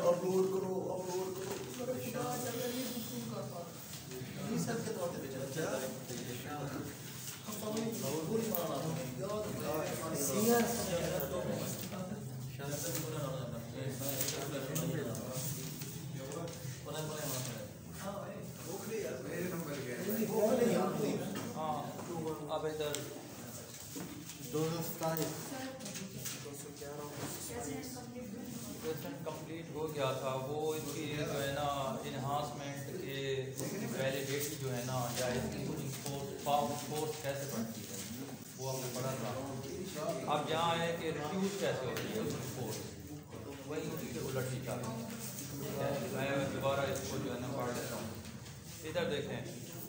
Upload करो sir के तौर पे अब इधर 211 कंप्लीट हो गया था। वो इसकी जो है ना इन्हांसमेंट के वैलिडिटी जो है ना या इसकी फोर्स कैसे बढ़ती है वो हमने पढ़ा था। अब यहाँ है कि रिड्यूस कैसे होती है उसकी फोर्स, वही उसके उलट ही चाहते हैं। मैं दोबारा इसको जो है ना पढ़ लेता हूँ। इधर देखें,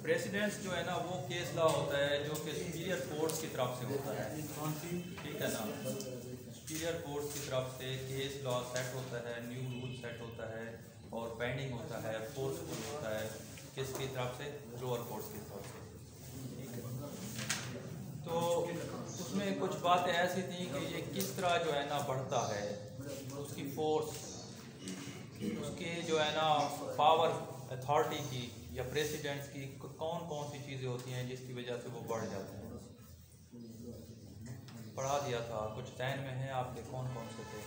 प्रेसिडेंट्स जो है ना वो केस लॉ होता है जो कि सुपीरियर कोर्ट्स की तरफ से होता है, ठीक है ना। सुपीरियर कोर्ट्स की तरफ से केस लॉ सेट होता है, न्यू रूल सेट होता है और बाइंडिंग होता है, फोर्सफुल होता है किसकी तरफ से, लोअर कोर्ट्स की तरफ से, ठीक है। तो उसमें कुछ बातें ऐसी थी कि ये किस तरह जो है ना बढ़ता है, उसकी फोर्स, उसकी जो है ना पावर अथॉरिटी की या प्रेसिडेंट्स की कौन कौन सी चीज़ें होती हैं जिसकी वजह से वो बढ़ जाते हैं। पढ़ा दिया था, कुछ ध्यान में है आपके कौन कौन से थे।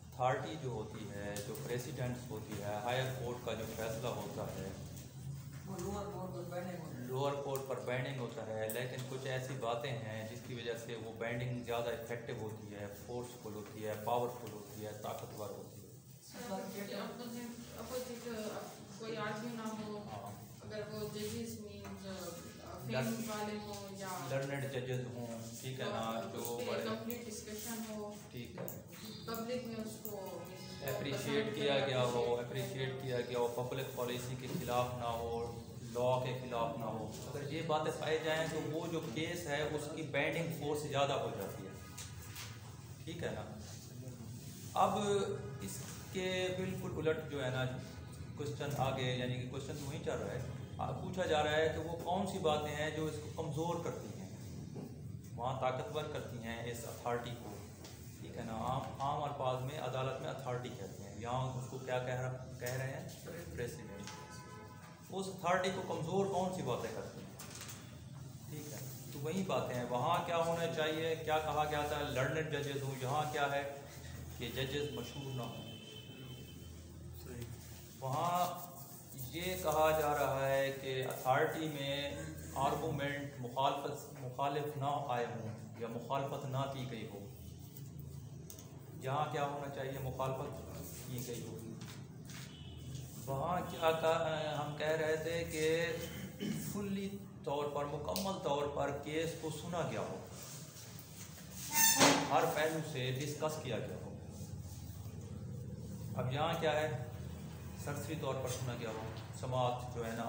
अथॉरिटी जो होती है, जो प्रेसिडेंट्स होती है, हायर कोर्ट का जो फैसला होता है लोअर कोर्ट पर बैंडिंग होता है, लेकिन कुछ ऐसी बातें हैं जिसकी वजह से वो बैंडिंग ज़्यादा इफेक्टिव होती है, फोर्सफुल होती है, पावरफुल होती है, ताकतवर होती है। कोई आदमी ना हो, अगर वो जजेस वाले हो या लर्नेड जजेस हों, ठीक है ना, जो बड़े कंप्लीट डिस्कशन हो, ठीक है, पब्लिक में उसको अप्रिशिएट किया गया हो, पब्लिक पॉलिसी के खिलाफ ना हो, लॉ के खिलाफ ना हो, अगर ये बातें पाई जाएँ तो वो जो केस है उसकी बैंडिंग फोर्स ज़्यादा हो जाती है, ठीक है ना। अब इसके बिल्कुल उलट जो है ना क्वेश्चन आगे, यानी कि क्वेश्चन तो वहीं चल रहा है, पूछा जा रहा है कि वो कौन सी बातें हैं जो इसको कमज़ोर करती हैं, वहाँ ताकतवर करती हैं इस अथॉरिटी को, ठीक है ना। आम अल्फाज में अदालत में अथॉरिटी कहते हैं, यहाँ उसको क्या कह रहे हैं, प्रेसिडेंट। उस अथॉरिटी को कमज़ोर कौन सी बातें करती हैं, ठीक है। तो वही बातें हैं, वहाँ क्या होना चाहिए, क्या कहा गया था, लर्नेड जजेस हो, यहाँ क्या है कि जजेस मशहूर ना हो। वहाँ ये कहा जा रहा है कि अथॉरिटी में आर्गूमेंट मुखालिफ ना आए हों या मुखालफत ना की गई हो। यहाँ क्या होना चाहिए, मुखालफत की गई होगी। वहाँ क्या हम कह रहे थे कि फुल्ली तौर पर, मुकम्मल तौर पर केस को सुना गया हो, हर पहलू से डिस्कस किया गया हो। अब यहाँ क्या है, सरसरी तौर पर सुना गया हो, समाअत जो है ना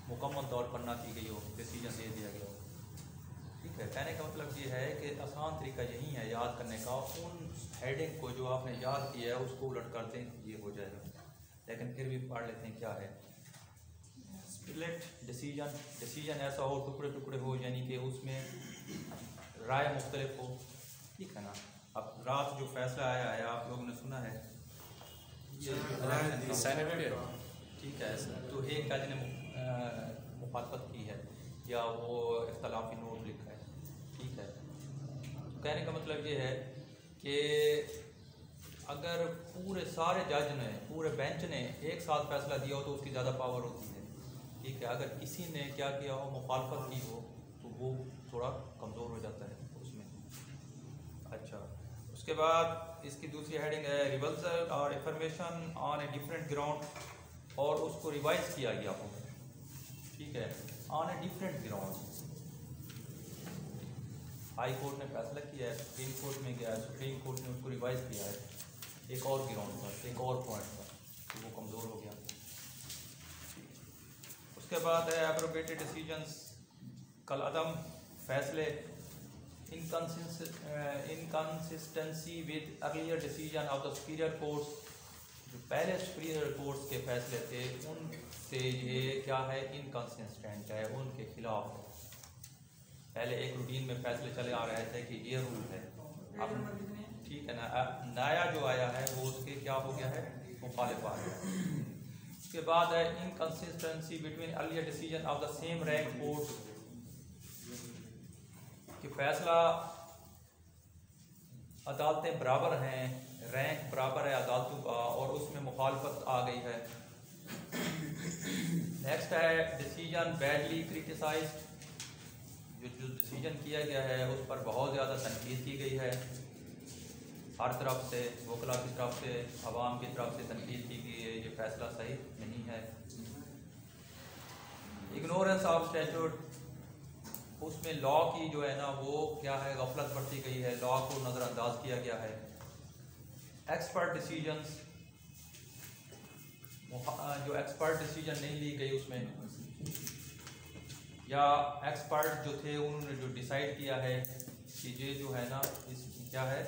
मुकम्मल तौर पर ना की गई हो, डिसीजन दे दिया गया हो, ठीक है। कहने का मतलब ये है कि आसान तरीका यही है याद करने का, उन हेडिंग को जो आपने याद किया है उसको उलट कर दें, ये हो जाएगा। लेकिन फिर भी पढ़ लेते हैं क्या है। स्प्लिट डिसीजन ऐसा हो, टुकड़े टुकड़े हो, यानी कि उसमें राय मुख्तलिफ हो, ठीक है ना। अब रात जो फैसला आया है आप लोगों ने सुना है, ठीक है, तो एक जज ने मुखालफत की है या वो इख्तलाफी नोट लिखा है, ठीक है। तो कहने का मतलब ये है कि अगर पूरे सारे जज ने, पूरे बेंच ने एक साथ फैसला दिया हो तो उसकी ज़्यादा पावर होती है, ठीक है। अगर किसी ने क्या किया हो, मुखालफत की हो, तो वो थोड़ा कमज़ोर हो जाता है उसमें। अच्छा, उसके बाद इसकी दूसरी हेडिंग है रिवर्सल और information on a different ground, और उसको रिवाइज किया गया हो, ठीक है, on a different ground. High court ने फैसला किया है, सुप्रीम कोर्ट में गया है, सुप्रीम कोर्ट ने उसको रिवाइज किया है एक और ग्राउंड पर, एक और पॉइंट पर, तो वो कमज़ोर हो गया। उसके बाद है एब्रोगेटेड डिसीजंस, कल अदम फैसले, inconsistency with earlier decision of the superior courts, जो पहले सुपीरियर कोर्ट्स के फैसले थे उनसे ये क्या है, इनकन्सिस्टेंट है, उनके खिलाफ है, पहले एक रूटीन में फैसले चले आ रहे थे कि ये रूल है, अब ठीक है ना, नया जो आया है वो उसके क्या हो गया है, मुखालिफ आ गया। उसके बाद है inconsistency between earlier decision of the same rank court, कि फैसला अदालतें बराबर हैं, रैंक बराबर है अदालतों का, और उसमें मुखालफत आ गई है। नेक्स्ट है डिसीजन बैडली क्रिटिसाइज, जो डिसीजन किया गया है उस पर बहुत ज़्यादा तनकीद की गई है, हर तरफ से, वकला की तरफ से, अवाम की तरफ से तनकीद की गई है, ये फैसला सही नहीं है। इग्नोरेंस ऑफ स्टैट्यूट, उसमें लॉ की जो है ना वो क्या है, गफलत बरती गई है, लॉ को नज़रअंदाज किया गया है। एक्सपर्ट डिसीजंस, जो एक्सपर्ट डिसीजन नहीं ली गई उसमें, या एक्सपर्ट जो थे उन्होंने जो डिसाइड किया है कि ये जो है ना इस क्या है,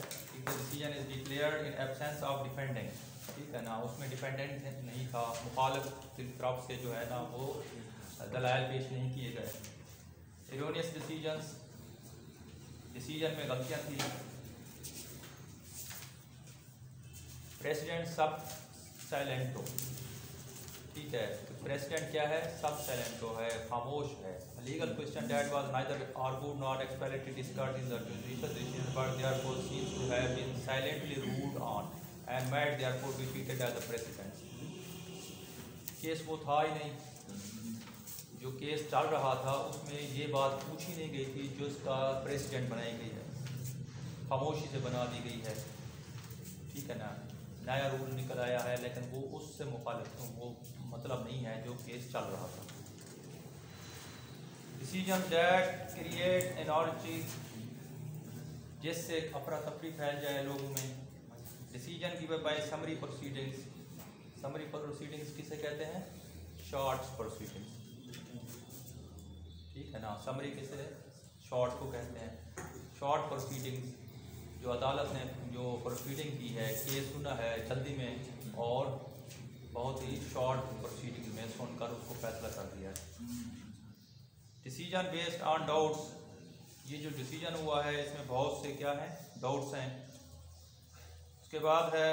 decision is declared in absence of defendant, ठीक है ना, उसमें डिपेंडेंट नहीं था, मुखालिफ की तरफ से जो है ना वो दलाइल पेश नहीं किए गए। एरोनियस डिसीजंस, डिसीजन में गलतियाँ थी। प्रेसिडेंट सब साइलेंटो, ठीक है, तो प्रेसिडेंट क्या है, सब साइलेंटो है, खामोश है। Legal question that was neither argued not expected discussed in the judicial decision but therefore seems to have been silently ruled on and might therefore be treated as a precedent. Case वो था ही नहीं, जो case चल रहा था उसमें ये बात पूछी नहीं गई थी जो उसका प्रेसिडेंट बनाई गई है, खामोशी से बना दी गई है, ठीक है ना, नया रूल निकल आया है लेकिन वो उससे मुखालिफ, वो मतलब नहीं है जो केस चल रहा था। डिसीजन दैट क्रिएट एनॉर्जी, जिससे अफरा तफरी फैल जाए लोगों में। Decision given by summary proceedings, summary proceedings किसे कहते हैं, शॉर्ट प्रोसीडिंग्स, ठीक है ना, समरी किसे शॉर्ट को कहते हैं। शॉर्ट प्रोसीडिंग्स, जो अदालत ने जो प्रोसीडिंग की है, केस सुना है जल्दी में और बहुत ही शॉर्ट प्रोसीडिंग में सुनकर उसको फैसला कर दिया है। डिसीजन बेस्ड ऑन डाउट्स, ये जो डिसीजन हुआ है इसमें बहुत से क्या हैं, डाउट्स हैं। उसके बाद है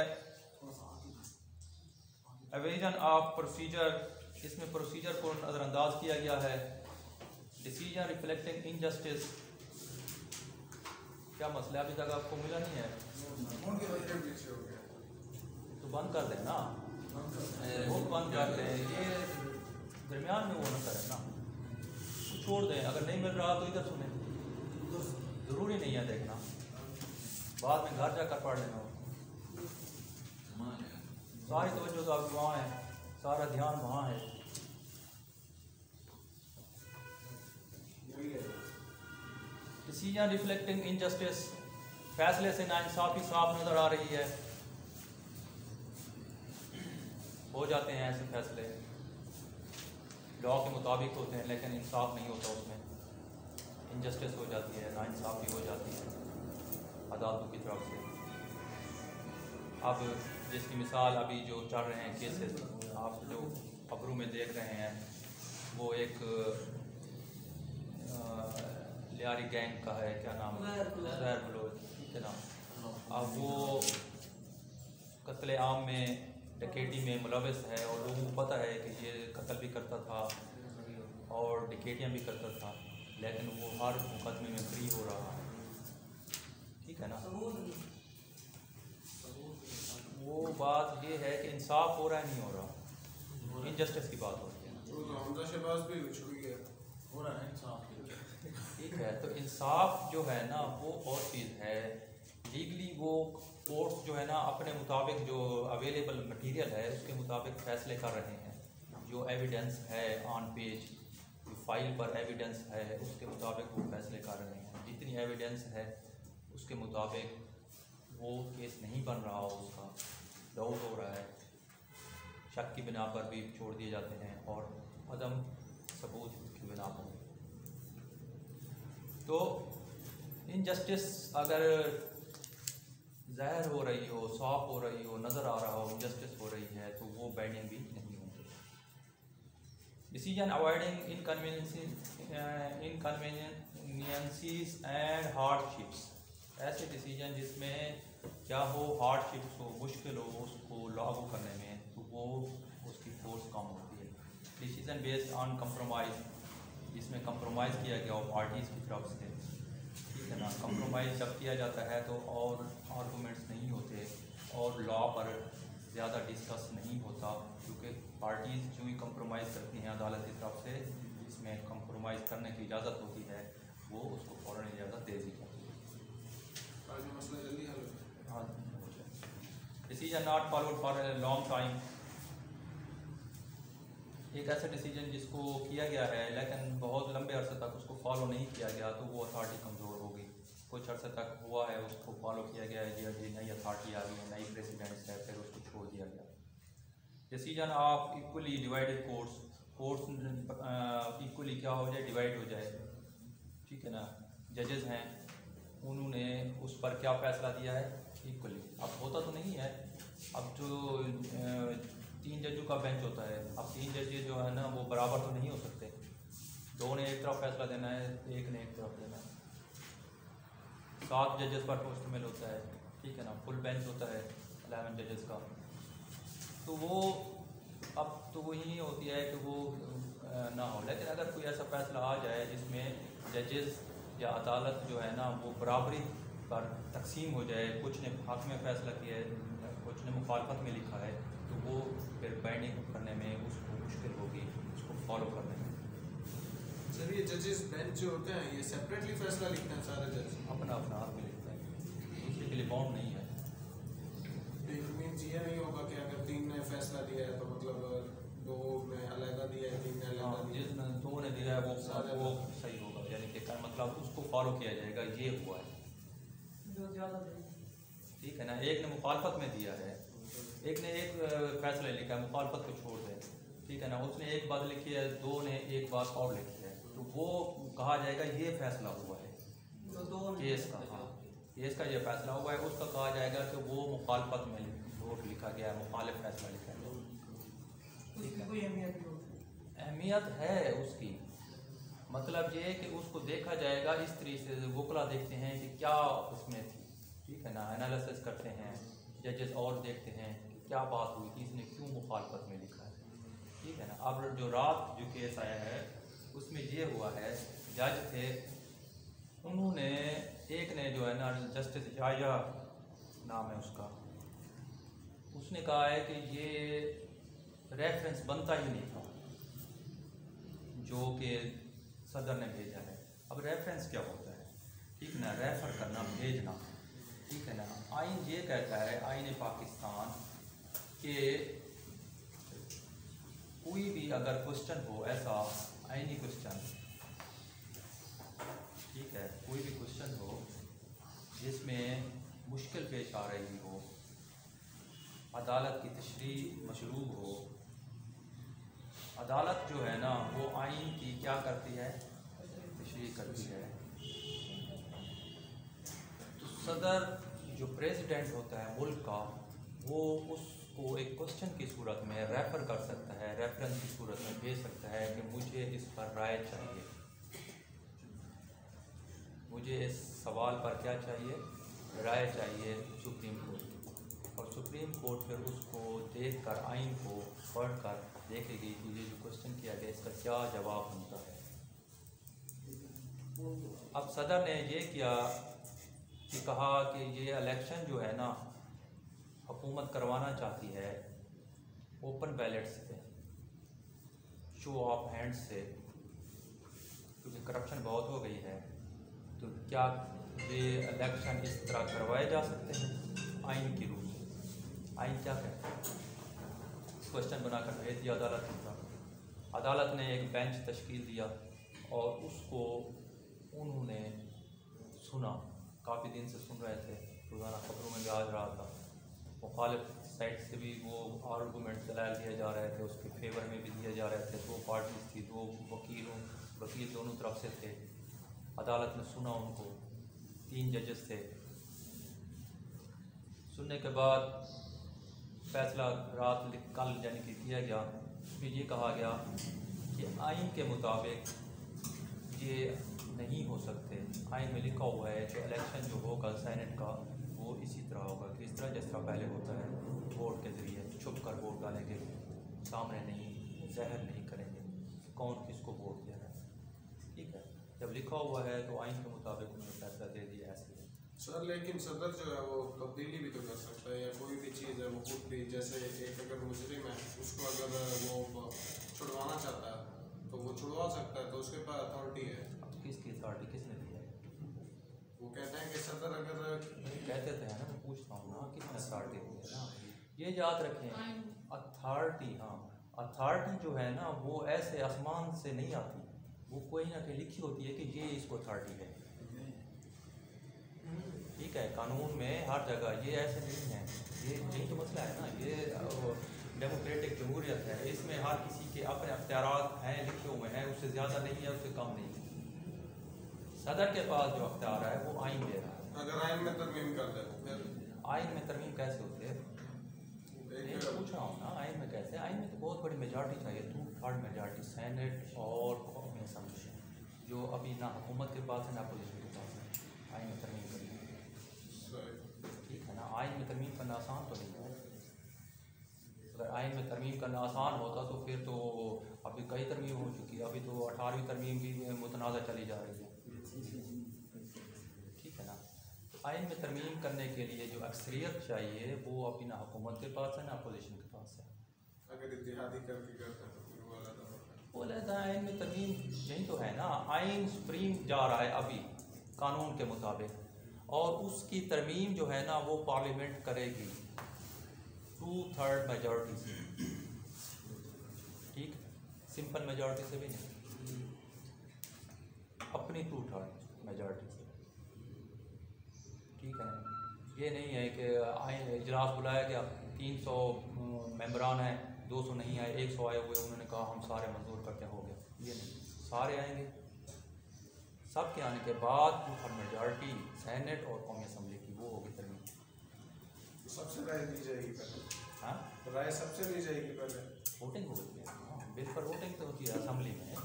एवेजन ऑफ प्रोसीजर, इसमें प्रोसीजर को नज़रअंदाज किया गया है। डिसीजन रिफ्लेक्टिंग इनजस्टिस, क्या मसला अभी तक आपको मिला नहीं है, तो बंद कर दें ना, वो बंद कर दें, ये दरमियान में वो ना करें ना, छोड़ दें, अगर नहीं मिल रहा तो इधर सुने, ज़रूरी नहीं है देखना, बाद में घर जाकर पढ़ लेना। सारी तवज्जो तो आपकी वहाँ है, सारा ध्यान वहाँ है। डिसीजन रिफ्लेक्टिंग इनजस्टिस, फैसले से नाइंसाफी साफ नज़र आ रही है, हो जाते हैं ऐसे फैसले, लॉ के मुताबिक होते हैं लेकिन इंसाफ नहीं होता उसमें, इनजस्टिस हो जाती है, नाइंसाफी हो जाती है अदालतों की तरफ से। अब जिसकी मिसाल अभी जो चल रहे हैं केसेस, आप जो खबरों में देख रहे हैं, वो एक लियारी गैंग का है, क्या नाम है, ज़हर बलोच, ठीक है ना, अब वो कत्ले आम में, डकैती में मुलविस है और लोगों को पता है कि ये कत्ल भी करता था और डकैतियाँ भी करता था, लेकिन वो हर मुकदमे में फ्री हो रहा है, ठीक है ना। वो बात ये है कि इंसाफ हो रहा है, नहीं हो रहा, इनजस्टिस की बात होती है, ठीक है। तो इंसाफ जो है ना वो और चीज़ है, लीगली वो कोर्ट्स जो है ना अपने मुताबिक जो अवेलेबल मटेरियल है उसके मुताबिक फ़ैसले कर रहे हैं, जो एविडेंस है ऑन पेज, जो फाइल पर एविडेंस है उसके मुताबिक वो फैसले कर रहे हैं। जितनी एविडेंस है उसके मुताबिक वो केस नहीं बन रहा हो, उसका डाउट हो रहा है, शक की बिना पर भी छोड़ दिए जाते हैं और अदम सबूत की बिना पर। तो इनजस्टिस अगर ज़ाहिर हो रही हो, साफ हो रही हो, नज़र आ रहा हो इनजस्टिस हो रही है, तो वो बाइंडिंग भी नहीं होगी। डिसीजन अवॉइडिंग इनकन्वीनियंसीज एंड हार्डशिप्स, ऐसे डिसीजन जिसमें क्या हो, हार्डशिप्स हो, मुश्किल हो उसको लागू करने में, तो वो उसकी फोर्स कम होती है। डिसीजन बेस्ड ऑन कंप्रोमाइज़, जिसमें कंप्रोमाइज़ किया गया हो पार्टीज़ की तरफ से, ठीक है ना। कंप्रोमाइज़ जब किया जाता है तो और आर्गूमेंट्स नहीं होते और लॉ पर ज़्यादा डिस्कस नहीं होता, क्योंकि पार्टीज़ जो ही कंप्रोमाइज़ करती हैं अदालत की तरफ से, जिसमें कंप्रोमाइज़ करने की इजाज़त होती है, वो उसको फ़ौरन इजाज़त दे दी जाती है। मसला जल्दी हल हो। हाँ, decision not followed for a long time, एक ऐसा डिसीजन जिसको किया गया है लेकिन बहुत लंबे अरसे तक उसको फॉलो नहीं किया गया, तो वो अथॉरिटी कमज़ोर होगी। कुछ अरसे तक हुआ है, उसको फॉलो किया गया है, जी नई अथॉरिटी आ गई है, नई प्रेसिडेंट्स है, फिर उसको छोड़ दिया गया। Decision of equally divided courts, courts equally क्या हो जाए, डिवाइड हो जाए, ठीक है ना। जजेस हैं, उन्होंने उस पर क्या फ़ैसला दिया है, इक्वली। अब होता तो नहीं है, अब जो 3 जजों का बेंच होता है, अब 3 जज जो है ना वो बराबर तो नहीं हो सकते, 2 ने एक तरफ फैसला देना है, 1 ने एक तरफ देना है। 7 जजेस पर मुश्तमिल होता है, ठीक है ना, फुल बेंच होता है 11 जजेस का। तो वो अब तो वही होती है कि वो ना हो, लेकिन अगर कोई ऐसा फैसला आ जाए जिसमें जजेस या अदालत जो है ना वो बराबरी पर तकसीम हो जाए, कुछ ने हक़ में फ़ैसला किया है, कुछ ने मुखालफत में लिखा है, तो वो फिर बाइंडिंग करने में उसको मुश्किल होगी, उसको फॉलो करने में। सर ये जजेस बेंच जो होते हैं ये सेपरेटली फैसला लिखते हैं सारे जज? अपना अपना हाथ में लिखते हैं, दूसरे के लिए बाउंड नहीं है। मीन्स ये नहीं होगा कि अगर 3 ने फैसला दिया है तो मतलब 2 ने अलग दिया है, 3 ने अलग दिया है, जिसने 2 ने दिया है वो सही होगा, यानी कि का मतलब उसको फॉलो किया जाएगा, ये हुआ है जो ज़्यादा दे। ठीक है ना। एक ने मुखालफत में दिया है, एक ने एक फैसला लिखा है, मुखालफत को छोड़ दे, ठीक है ना, उसने एक बात लिखी है, 2 ने एक बात और लिखी है, तो वो कहा जाएगा ये फैसला हुआ है केस का, हाँ केस का ये फैसला हुआ है, उसका कहा जाएगा कि वो मुखालफत में वोट लिखा गया है, मुखालिफ फैसला लिखा गया। ठीक है, कोई अहमियत नहीं होती। अहमियत है उसकी, मतलब ये कि उसको देखा जाएगा इस तरीके से, वकला देखते हैं कि क्या उसमें थी, ठीक है ना, एनालिसिस करते हैं, जजेस और देखते हैं कि क्या बात हुई थी, इसने क्यों मुखालफत में लिखा है, ठीक है ना। अब जो रात जो केस आया है उसमें ये हुआ है, जज थे, उन्होंने एक ने जो है ना जस्टिस याया नाम है उसका, उसने कहा है कि ये रेफरेंस बनता ही नहीं था जो कि सदर ने भेजा है। अब रेफरेंस क्या होता है, ठीक ना, रेफर करना, भेजना, ठीक है ना। आइन ये कहता है, आइन पाकिस्तान, कि कोई भी अगर क्वेश्चन हो, ऐसा आइनी क्वेश्चन, ठीक है, कोई भी क्वेश्चन हो जिसमें मुश्किल पेश आ रही हो, अदालत की तशरीह मशरूब हो, अदालत जो है ना वो आइन की क्या करती है, तशरीह करती है। तो सदर जो प्रेसिडेंट होता है मुल्क का, वो उसको एक क्वेश्चन की सूरत में रेफ़र कर सकता है, रेफरेंस की सूरत में भेज सकता है कि मुझे इस पर राय चाहिए, मुझे इस सवाल पर क्या चाहिए, राय चाहिए सुप्रीम कोर्ट की। और सुप्रीम कोर्ट फिर उसको देखकर, आइन को पढ़कर देखेगी कि ये जो क्वेश्चन किया गया इसका क्या जवाब बनता है। अब सदर ने ये किया कि कहा कि ये इलेक्शन जो है ना हुकूमत करवाना चाहती है ओपन बैलेट से, शो ऑफ हैंड्स से, क्योंकि करप्शन बहुत हो गई है, तो क्या ये इलेक्शन इस तरह करवाए जा सकते हैं आइन की रूप से। आइन क्या कहता है, क्वेश्चन बनाकर भेज दिया अदालत की तरफ, अदालत ने एक बेंच तश्कील दिया और उसको उन्होंने सुना, काफ़ी दिन से सुन रहे थे, रोज़ाना खबरों में भी आ रहा था, मुखालिफ साइड से भी वो आर्गूमेंट दलाल दिए जा रहे थे, उसके फेवर में भी दिए जा रहे थे, 2 पार्टीज थी, 2 वकील दोनों तरफ से थे। अदालत ने सुना उनको, 3 जजेस थे, सुनने के बाद फैसला रात कल यानी कि किया गया, उसमें ये कहा गया कि आइन के मुताबिक ये नहीं हो सकते। आइन में लिखा हुआ है कि इलेक्शन जो होगा सेनेट का वो इसी तरह होगा कि इस तरह जिस तरह पहले होता है, वोट के ज़रिए छुप कर वोट डालेंगे, सामने नहीं, जहर नहीं करेंगे कौन किसको वोट दे रहा है। ठीक है, जब लिखा हुआ है तो आइन के मुताबिक उन्होंने फैसला दे दिया ऐसे। सर लेकिन सदर जो है वो तब्दीली भी तो कर सकता है, या कोई भी चीज़ है वो खुद भी, जैसे एक अगर मुजरिम है उसको अगर वो छुड़वाना चाहता है तो वो छुड़वा सकता है, तो उसके पास अथॉरिटी है। अब किसकी अथॉरिटी किसने दी है? वो कहते हैं कि सदर अगर कहते थे ना, मैं पूछता हूँ ना किसने अथॉरिटी दी है ना, ये याद रखें। अथॉरिटी, हाँ अथॉरिटी जो है ना वो ऐसे आसमान से नहीं आती, वो कोई ना कहीं लिखी होती है कि ये इसको अथॉरिटी है। ठीक है, कानून में हर जगह ये ऐसे नहीं है, ये यही तो मसला है ना। ये डेमोक्रेटिक जमहूरियत है, इसमें हर किसी के अपने अख्तियारात हैं, लिखे हुए हैं, उससे ज़्यादा नहीं है, उससे कम नहीं है। सदर के पास जो अख्तियार है वो आइन दे रहा है। अगर आइन में तरमीम कर दे, आइन में तरमीम कैसे होती है? पूछ रहा हूँ ना, आइन में कैसे? आइन में तो बहुत बड़ी मेजॉरिटी चाहिए, 2/3 मेजॉरिटी सेनेट और कौमी असम्बली, जो अभी ना हुकूमत के पास है ना अपोजिशन के पास है। आइन में तरमीम करनी, ठीक है ना। आइन में तरमीम करना आसान तो नहीं है। अगर आइन में तरमीम करना आसान होता तो फिर तो अभी कई तरमीम हो चुकी है, अभी तो 18वीं तरमीम भी मुतनाज़ा चली जा रही है। ठीक है ना, तो आइन में तरमीम करने के लिए जो अक्सरियत चाहिए वो अभी ना हुकूमत के पास है ना अपोजिशन के पास है। अगर इत्तेहादी करके करते हैं तो फिर वो अलग वो लेता है। आइन में तरमीम यही तो है ना, आइन सुप्रीम जा रहा है अभी कानून के मुताबिक, और उसकी तरमीम जो है ना वो पार्लियामेंट करेगी 2/3 मेजॉरिटी से। ठीक, सिंपल मेजॉरिटी से भी नहीं, अपनी 2/3 मेजॉरिटी से। ठीक है, ये नहीं है कि आइन इजलास बुलाया गया, 300 मेंबरान हैं, 200 नहीं आए, 100 आए हुए, उन्होंने कहा हम सारे मंजूर करते हो गए। ये नहीं, सारे आएंगे। सब के आने के बाद 2/3 मेजॉरिटी सेनेट और कौमी असम्बली की वो होगी तरमीम। सबसे राय दी जाएगी पहले। हाँ, राय सबसे दी जाएगी पहले, वोटिंग होगी। हाँ, बिल पर वोटिंग तो होती है असेंबली में।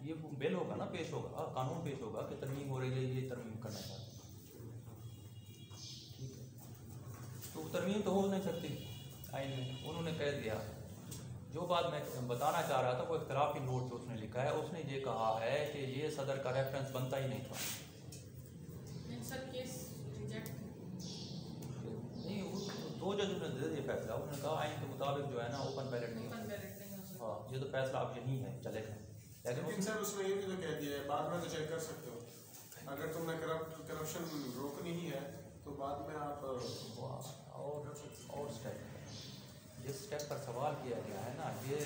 ये बिल होगा ना, पेश होगा, कानून पेश होगा कि तरमीम हो रही है, ये तरमीम करना चाहते हैं। ठीक है, तो तरमीम तो हो नहीं सकती आइन में। उन्होंने कह दिया, जो बात मैं बताना चाह रहा था वो इख्तलाफी नोट जो उसने लिखा है, उसने ये कहा है कि ये सदर का रेफरेंस बनता ही नहीं था। सर केस रिजेक्ट नहीं, दो जज ने दे दिया फैसला, उन्होंने कहा आइन के मुताबिक जो है ना ओपन बैलेट नहीं। हाँ, ये तो फैसला अब यही है, चलेगा। लेकिन सर उसने ये भी तो कह दिया है बाद में तो चेक कर सकते हो, अगर तुमने करप्शन रोकनी ही है तो बाद में आप और स्टेप, जिस स्टेप पर सवाल किया गया है ना, ये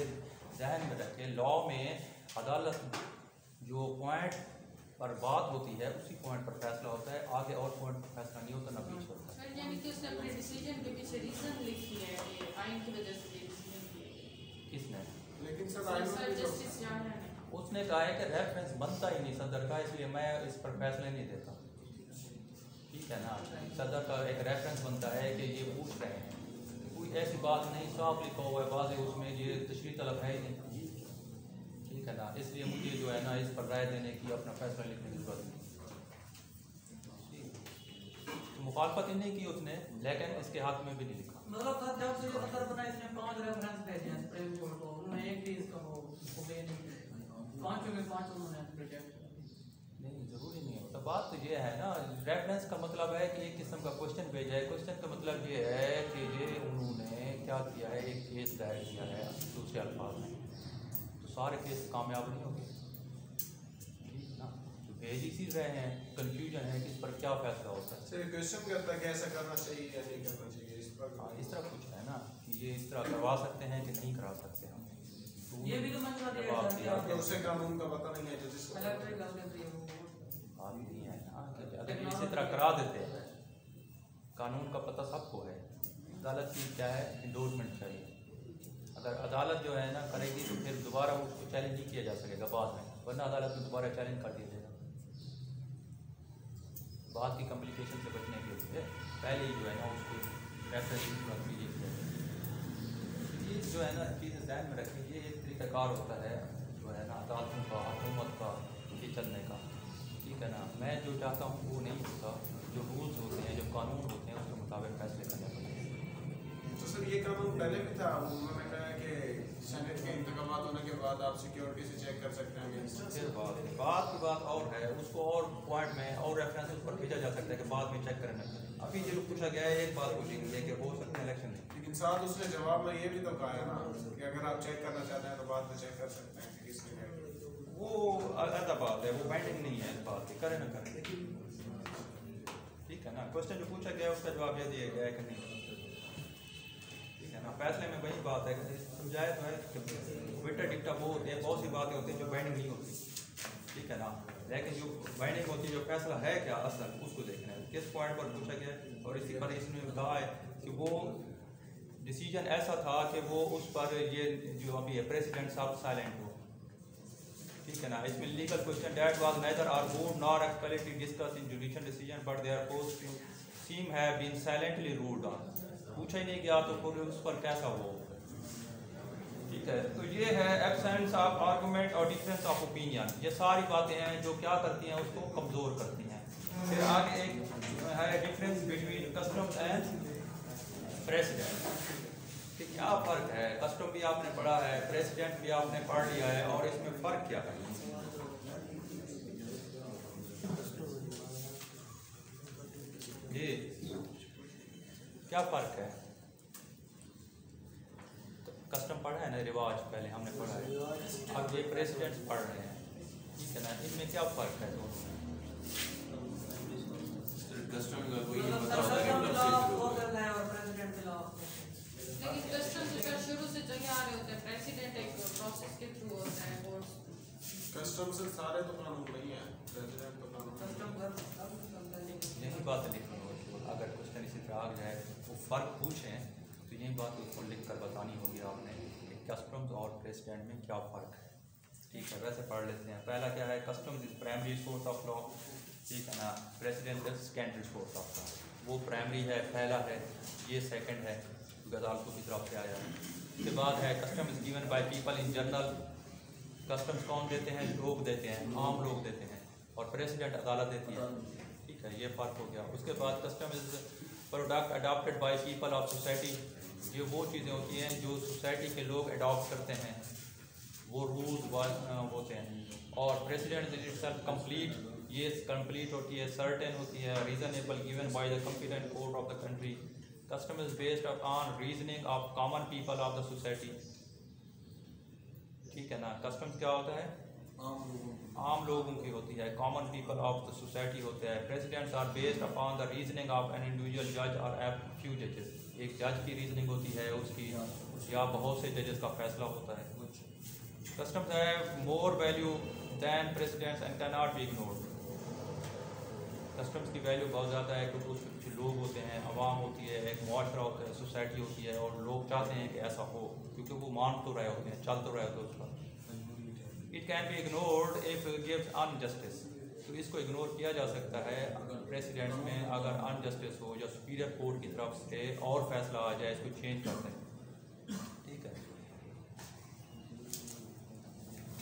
जहन में रखें, लॉ में अदालत जो पॉइंट पर बात होती है उसी पॉइंट पर फैसला होता है, आगे और पॉइंट पर फैसला नहीं होता, ना पीछे होता है। सर यानी कि उसने अपने डिसीजन के पीछे रीजन लिखी है कि आइन की वजह से ये डिसीजन किया है। किसने? लेकिन सर आइन में जस्टिस यार है, उसने कहा है कि रेफरेंस बनता ही नहीं सदर का, इसलिए मैं इस पर फैसले नहीं देता। ठीक है ना, सदर का एक रेफरेंस बनता है कि ये पूछ रहे हैं, कोई ऐसी बात नहीं, साफ लिखा हुआ है वाज़ेह, उसमें ये तशरीह तलब है ही नहीं। ठीक है ना, इसलिए मुझे जो है ना इस पर राय देने की, अपना फैसला लिखने की जरूरत नहीं। तो मुखालफत ही नहीं की उसने, लेकिन इसके हाथ में भी नहीं लिखा। मतलब सर जब से सदर बना इसने 5 रेफरेंस भेजे हैं सुप्रीम कोर्ट को, उन्होंने एक भी इसका वो ओबे नहीं किया, 5 में 5 उन्होंने रिजेक्ट कर दिया। नहीं, ज़रूरी नहीं होता। बात तो ये है ना, रेफरेंस का मतलब है कि एक किस्म का क्वेश्चन भेजा है। क्वेश्चन का मतलब ये है कि ये उन्होंने क्या किया है, एक केस दायर किया है दूसरे अल्फाज में, तो सारे केस कामयाब नहीं होंगे। ठीक ना, तो भेज इसी रहे हैं, कन्फ्यूजन है कि इस पर क्या फैसला होता है। सर क्वेश्चन करता है कि ऐसा करना चाहिए या नहीं करना चाहिए, इस पर हाँ, इस तरह कुछ है ना कि ये इस तरह करवा सकते हैं कि नहीं करा सकते हम। तो ये भी तो मसला दिया जवाब है दिया सर, कि उसे कानून का पता नहीं है जो जिसको इलेक्ट्रिक गन के लिए वो बात नहीं है ना कि अगर ये इसी तरह करा देते हैं, कानून का पता सबको है, अदालत की क्या है, इंडोर्समेंट चाहिए। अगर अदालत जो है ना करेगी तो फिर दोबारा उसको चैलेंज नहीं किया जा सकेगा बाद में, वरना अदालत में दोबारा चैलेंज कर दिया जाएगा। बाद की कम्प्लिकेशन से बचने के लिए पहले ही जो है ना उसको रेफरेंस कीजिए किया जाए। ये जो है ना चीज़ें ध्यान में रखें, ये एक तरीक़ाकार होता है जो है ना अदालतों का, हुकूमत का, कि चलने का, ठीक है ना। मैं जो चाहता हूँ वो नहीं होता, जो रूल्स होते हैं, जो कानून होते हैं उसके मुताबिक फैसले करने पड़ते हैं। तो सर ये कानून पहले भी था, उन्होंने कहा कि सेनेट के इंतखाबात होने के बाद आप सिक्योरिटी से चेक कर सकते हैं। फिर बात की बात और है, उसको और पॉइंट में और रेफरेंसेस पर भेजा जा सकता है कि बाद में चेक करना। अभी जो पूछा गया है एक बात पूछेंगे कि हो सकता है इलेक्शन नहीं, लेकिन साथ उसने जवाब में ये भी तो कहा है ना कि अगर आप चेक करना चाहते हैं तो बाद में चेक कर सकते हैं कि किसने किया। वो अलग बात है, वो बाइंडिंग नहीं है इस बात की, करें ना करें, ठीक है ना। क्वेश्चन जो पूछा गया उसका जवाब ये दिया गया है कि नहीं, ठीक है ना। फैसले में वही बात है, समझाया तो है विटर डिक्टा वो होते हैं, बहुत सी बातें होती हैं जो बाइंडिंग नहीं होती, ठीक है ना। लेकिन जो बाइंडिंग होती है, जो फैसला है क्या असल, उसको देखना है किस पॉइंट पर पूछा गया है। और इसी पर इसने कहा है कि वो डिसीजन ऐसा था कि वो उस पर ये जो अभी है प्रेसिडेंट साहब साइलेंट हो, ठीक है ना। इसमें legal question that was neither argued nor explicitly discuss in judicial decision but therefore to seem have been silently ruled on. पूछा ही नहीं गया तो फिर उस पर कैसा हो, ठीक है। तो ये है एब्सेंस ऑफ आर्गूमेंट और डिफरेंस ऑफ ओपिनियन, ये सारी बातें हैं जो क्या करती हैं उसको कमज़ोर करती हैं। फिर आगे एक है difference between customs and president, कि क्या फ़र्क है। कस्टम भी आपने पढ़ा है, प्रेसिडेंट भी आपने पढ़ लिया है, और इसमें फ़र्क क्या है। जी क्या फ़र्क है। कस्टम पढ़ा है ना, रिवाज पहले हमने पढ़ा है, अब ये प्रेसिडेंट्स पढ़ रहे हैं, ठीक है ना। इनमें क्या फ़र्क है दोनों में। लेकिन कस्टम जो शुरू से चले आ रहे होते हैं, प्रेसिडेंट एक प्रोसेस के थ्रू होता है बोर्ड। कस्टम से सारे तो कानून नहीं है, प्रेसिडेंट तो कानून यही बात लिखनी होगी। अगर क्वेश्चन इसी तरह आ जाए वो फ़र्क पूछें तो यही बात उसको लिख कर बतानी होगी आपने कि कस्टम्स और प्रेसिडेंट में क्या फ़र्क है, ठीक है। वैसे पढ़ लेते हैं। पहला क्या है, customs is primary source of law, ठीक है ना। President is secondary source of law, वो प्राइमरी है, पहला है, ये सेकंड है, गजालपुर की तरफ से आया है। उसके बाद है custom is given by people in general, customs कौन देते हैं, लोग देते हैं, आम लोग देते हैं, और प्रेसिडेंट अदालत देती है, ठीक है। ये फ़र्क हो गया। उसके बाद custom is product adopted by people of society, ये वो चीज़ें होती हैं जो सोसाइटी के लोग अडॉप्ट करते हैं, वो रूल्स होते हैं। और प्रेसिडेंट इज इटसेल्फ कंप्लीट, ये कंप्लीट होती है, सर्टेन होती है, reasonable given by the competent court of the country. Custom is based on reasoning of common people of the society, ठीक है ना। कस्टम्स क्या होता है, आम लोगों की होती है, common people of the society होता है। Precedents are based upon the reasoning of an individual जज और ए फ्यू जजेस, एक जज की रीजनिंग होती है उसकी, या बहुत से जजेस का फैसला होता है। कस्टम्स है more value than precedents and can not be ignored, customs की वैल्यू बहुत ज़्यादा है क्योंकि उसके पीछे लोग होते हैं, आवाम होती है, एक मुआशरा होता है, सोसाइटी होती है, और लोग चाहते हैं कि ऐसा हो क्योंकि वो मान तो रहे होते हैं, चल तो रहे होते हैं उसका। It can be ignored if gives injustice, तो इसको इग्नोर किया जा सकता है प्रेसिडेंट में अगर अनजस्टिस हो या सुपीरियर कोर्ट की तरफ से और फैसला आ जाए, इसको चेंज कर दें, ठीक है।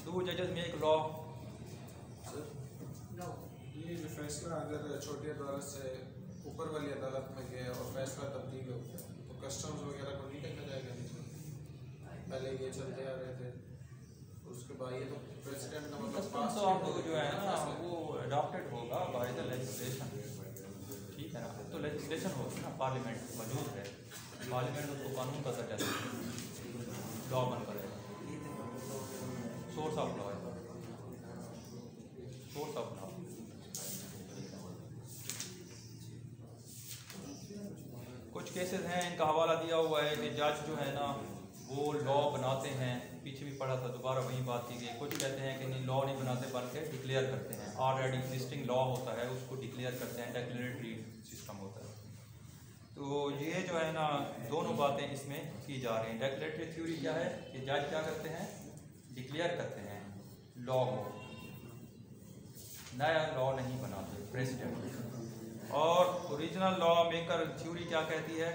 दो जजेस में एक लॉ, ये जो फैसला अगर छोटी अदालत से ऊपर वाली अदालत में गया और फैसला तब्दील हो गया तो कस्टम्स वगैरह को नहीं देखा जाएगा नीचे, पहले ये चलते आ रहे थे, उसके बाद ये तो प्रेसिडेंट का मतलब कस्टम्स तो आपको जो है ना वो अडॉप्टेड होगा बाय द लेजिस्लेशन, ठीक है ना। तो लेजिस्लेशन होगी ना, पार्लियामेंट मौजूद है, पार्लियामेंट उसको कानून का दर्जा देगी, लॉ बन करेगा, सोर्स ऑफ लॉ है, सोर्स ऑफ लॉ। कुछ केसेस हैं, इनका हवाला दिया हुआ है कि जज जो है ना वो लॉ बनाते हैं, पीछे भी पढ़ा था, दोबारा वही बात की गई। कुछ कहते हैं कि नहीं, लॉ नहीं बनाते बल्कि डिक्लेयर करते हैं, ऑलरेडी एग्जिस्टिंग लॉ होता है उसको डिक्लेयर करते हैं, डेक्लेरेटरी सिस्टम होता है। तो ये जो है ना दोनों बातें इसमें की जा रही हैं। डेक्लेरेटरी थ्योरी क्या है कि जज क्या करते हैं, डिक्लेयर करते हैं लॉ को, नया लॉ नहीं बनाते प्रेसिडेंट। और ओरिजिनल लॉ मेकर थ्योरी क्या कहती है,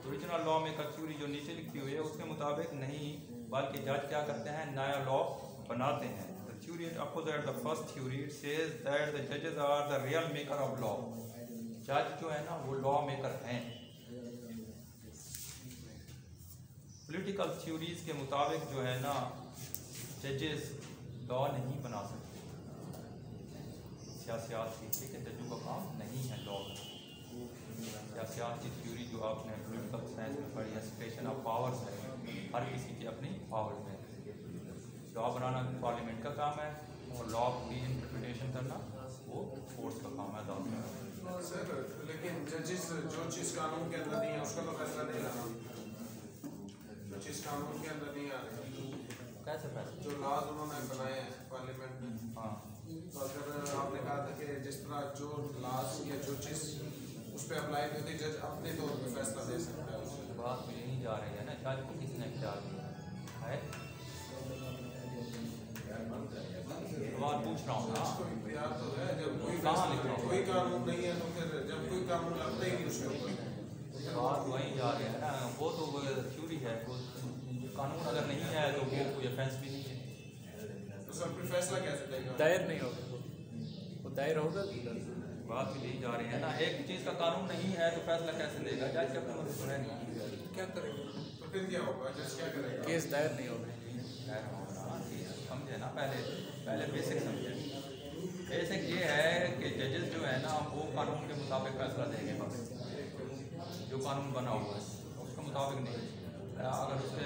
ओरिजिनल लॉ मेकर थ्योरी जो नीचे लिखी हुई है उसके मुताबिक नहीं, बल्कि जज क्या करते हैं, नया लॉ बनाते हैं। तो theory opposite the first theory. It says that the judges are the real maker of law. जज जो है ना वो लॉ मेकर हैं. पॉलिटिकल थ्योरीज के मुताबिक जो है ना जजेस लॉ नहीं बना सकते. सियासत की, ठीक है, जजों का काम नहीं है लॉ. सियासत की थ्योरी जो आपने पॉलिटिकल साइंस में पढ़ी है, सेपरेशन ऑफ पावर्स है, हर किसी की अपनी पावर है. लॉ बनाना पार्लियामेंट का काम है और लॉ की इंटरप्रिटेशन करना वो कोर्ट का काम है, अदालत का. सर लेकिन जजेस जो चीज़ कानून के अंदर नहीं है उसका तो फैसला नहीं लाना. जो चीज़ कानून के अंदर नहीं आ रही, कैसे फैसला? जो लॉज उन्होंने बनाए हैं पार्लियामेंट में, हाँ, तो अगर आपने कहा था कि जिस तरह जो लॉज या जो चीज़ उस पर अप्लाई होती है, जज अपने तौर पर फैसला दे सकता है उससे. बात तो यहीं जा रही है ना, जज को किसने इख्तियार दिया है? सवाल पूछ रहा हूँ ना. इसको इख्तियार तो है, जब कोई कहाँ लिखा हुआ है? कोई कानून नहीं है तो फिर जब कोई कानून लगता ही नहीं उसके ऊपर. बात वहीं जा रही है ना, वो तो थ्योरी है. वो कानून अगर नहीं है तो वो कोई ऑफेंस भी नहीं है. तो सब फिर फैसला कैसे देगा? दायर नहीं होगा, वो दायर होगा. बात भी यही जा रही है ना, एक चीज़ का कानून नहीं है तो फैसला कैसे देगा? जज के अपने मतलब है नहीं. क्या करेगा? तो फिर क्या होगा? जज क्या करेगा? केस दायर नहीं होगा. समझे ना, पहले बेसिक समझे. बेसिक ये है कि जजेस जो है ना वो कानून के मुताबिक फैसला देंगे. बस जो कानून बना हुआ है उसके मुताबिक नहीं. अगर उसके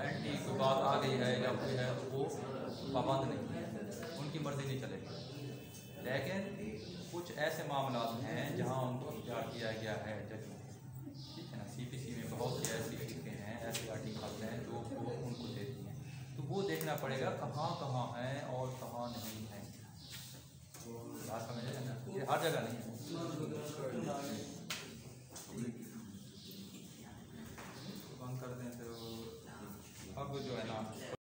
एंटी कोई बात आ गई है या कोई है तो वो पाबंद नहीं है, उनकी मर्जी नहीं चलेगी. लेकिन कुछ ऐसे मामला हैं जहाँ उनको इख्तियार किया गया है जज, ठीक है ना. CPC में बहुत सी ऐसी फिक्रें हैं, ऐसे आर्टिकल हैं जो वो उनको देती हैं. तो वो देखना पड़ेगा कहाँ कहाँ हैं और कहाँ नहीं है. बात समझे ना, ये हर जगह नहीं है. बंद कर दें तो अब जो है ना